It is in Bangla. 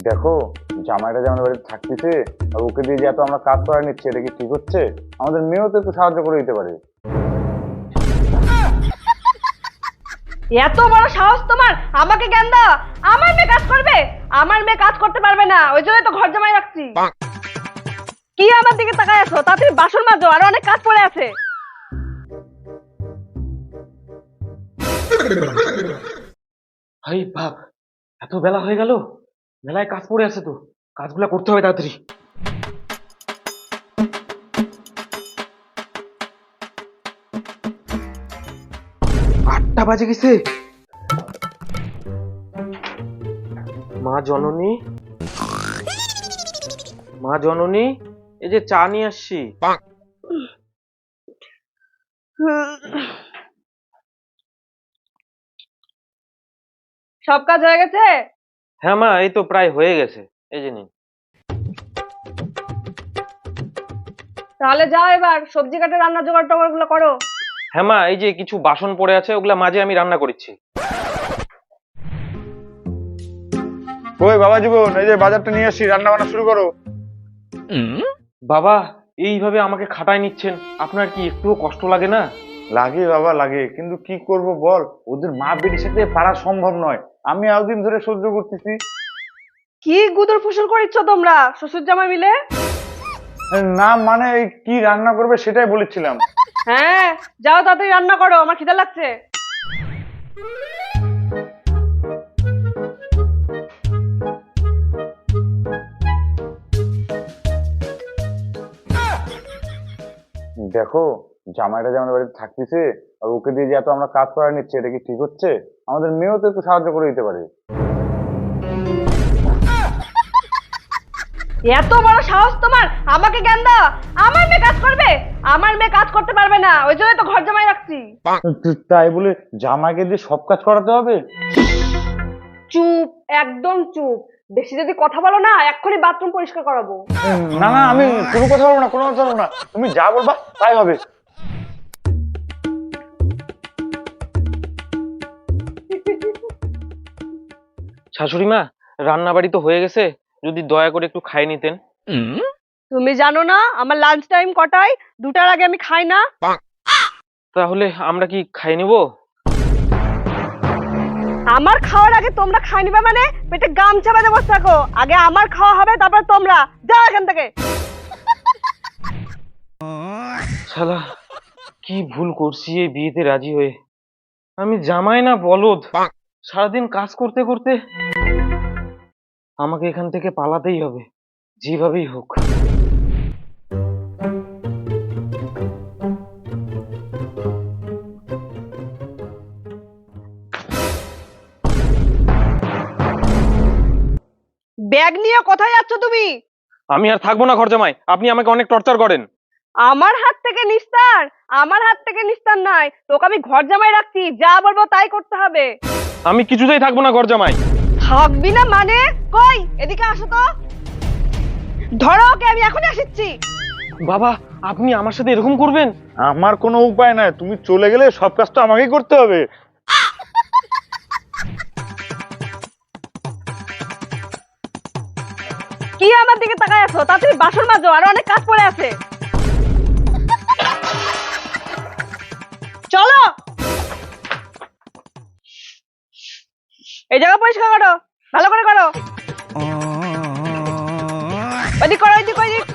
দেখো, জামাইটা যে আমাদের বাড়িতে থাকতেছে আর ওকে দিয়ে যে এত আমরা কাজ করা নিচ্ছি, এটা কি ঠিক হচ্ছে? আমাদের মেয়েও তো একটু সাহায্য করে দিতে পারে। এত বড় সাহস তোমার আমাকে জ্ঞান দাও? আমার মেয়ে কাজ করবে? আমার মেয়ে কাজ করতে পারবে না, ওই জন্যই তো ঘর জামাই রাখছি। কি আমার দিকে তাকায় আছো? তাড়াতাড়ি বাসন মাজো, আর অনেক কাজ পড়ে আছে। হাই বাপ, এত বেলা হয়ে গেল, মেলায় কাজ পড়ে আছে তো, কাজগুলা করতে হবে তাড়াতাড়ি। 8টা বাজে গেছে। মা জননী, মা জননী, এই যে চা নিয়ে আসছি। সব কাজ হয়ে গেছে? হ্যাঁ মা, এই তো প্রায় হয়ে গেছে, এই যে নিন। তাহলে যাও, এবার সবজি কাটে রান্নার জোগাড় টোগাড় গুলো করো। হ্যাঁ মা, এই যে কিছু বাসন পড়ে আছে, ওগুলা মাঝে আমি রান্না করেছি। ওই বাবা জীবন, এই যে বাজারটা নিয়ে আসছি, রান্না বান্না শুরু করো। বাবা, এইভাবে আমাকে খাটায় নিচ্ছেন, আপনার কি একটুও কষ্ট লাগে না? লাগে বাবা লাগে, কিন্তু কি করব বল, ওদের মা বেটির সাথে পারা সম্ভব নয়। আমি এতদিন ধরে সহ্য করতেছি। কি গুদর ফুসুর করিচ্ছ তোমরা শ্বশুর জামাই মিলে? না মানে এই কি রান্না করবে সেটাই বলেছিলাম। হ্যাঁ, যাও তাড়াতাড়ি রান্না করো, আমার খিদে লাগছে। দেখো, জামাইটা যে আমাদের বাড়িতে থাকতেছে আর ওকে দিয়ে যে এত আমরা কাজ করা নিচ্ছি, এটা কি ঠিক হচ্ছে? আমাদের মেয়েও তো একটু সাহায্য করে দিতে পারে। এত বড় সাহস তোমার আমাকে জ্ঞান দাও? আমার মেয়ে কাজ করবে? আমার মেয়ে কাজ করতে পারবে না, ওই জন্যই তো ঘর জামাই রাখছি। তাই বলে জামাইকে দিয়ে সব কাজ করাতে হবে? চুপ, একদম চুপ। বেশি যদি কথা বলো না, এক্ষুনি বাথরুম পরিষ্কার করাবো। না না, আমি কোনো কথা বলবো না, কোনো কথা বলবো না, তুমি যা বলবা তাই হবে। শাশুড়ি মা, রান্না বাড়ি তো হয়ে গেছে, যদি দয়া করে একটু খাই নিতেন। তুমি জানো না আমার লাঞ্চ টাইম কটায়? 2টার আগে আমি খাই না। তাহলে আমরা কি খাই নিব? আমার খাওয়ার আগে তোমরা খাই নিবে মানে? পেটে গামছা বেঁধে বসে থাকো, আগে আমার খাওয়া হবে তারপর তোমরা। যাও এখান থেকে। শালা, কি ভুল করছি এই বিয়েতে রাজি হয়ে। আমি জামাই না বলদ, সারাদিন কাজ করতে করতে আমাকে এখান থেকে পালাতেই হবে, যেভাবেই হোক। ব্যাগ নিয়ে কোথায় যাচ্ছ তুমি? আমি আর থাকবো না ঘর জামাই, আপনি আমাকে অনেক টর্চার করেন। আমার হাত থেকে নিস্তার? আমার হাত থেকে নিস্তার নাই, তোকে আমি ঘর জামাই রাখছি, যা বলবো তাই করতে হবে। আমি কিছুতেই থাকবো না ঘর জামাই। থাকবি না মানে? কই এদিকে আসো তো, ধরো ওকে, আমি এখনই আসছি। বাবা, আপনি আমার সাথে এরকম করবেন? আমার কোনো উপায় নাই, তুমি চলে গেলে সব কাজটা আমাকেই করতে হবে। কি আমার দিকে তাকায় আছো? তাড়াতাড়ি বাসন মাজো, আর অনেক কাজ পড়ে আছে। চলো, এই জায়গা পরিষ্কার করো, ভালো করে করো। ওইদিক করো, ওইদিক ওইদিক।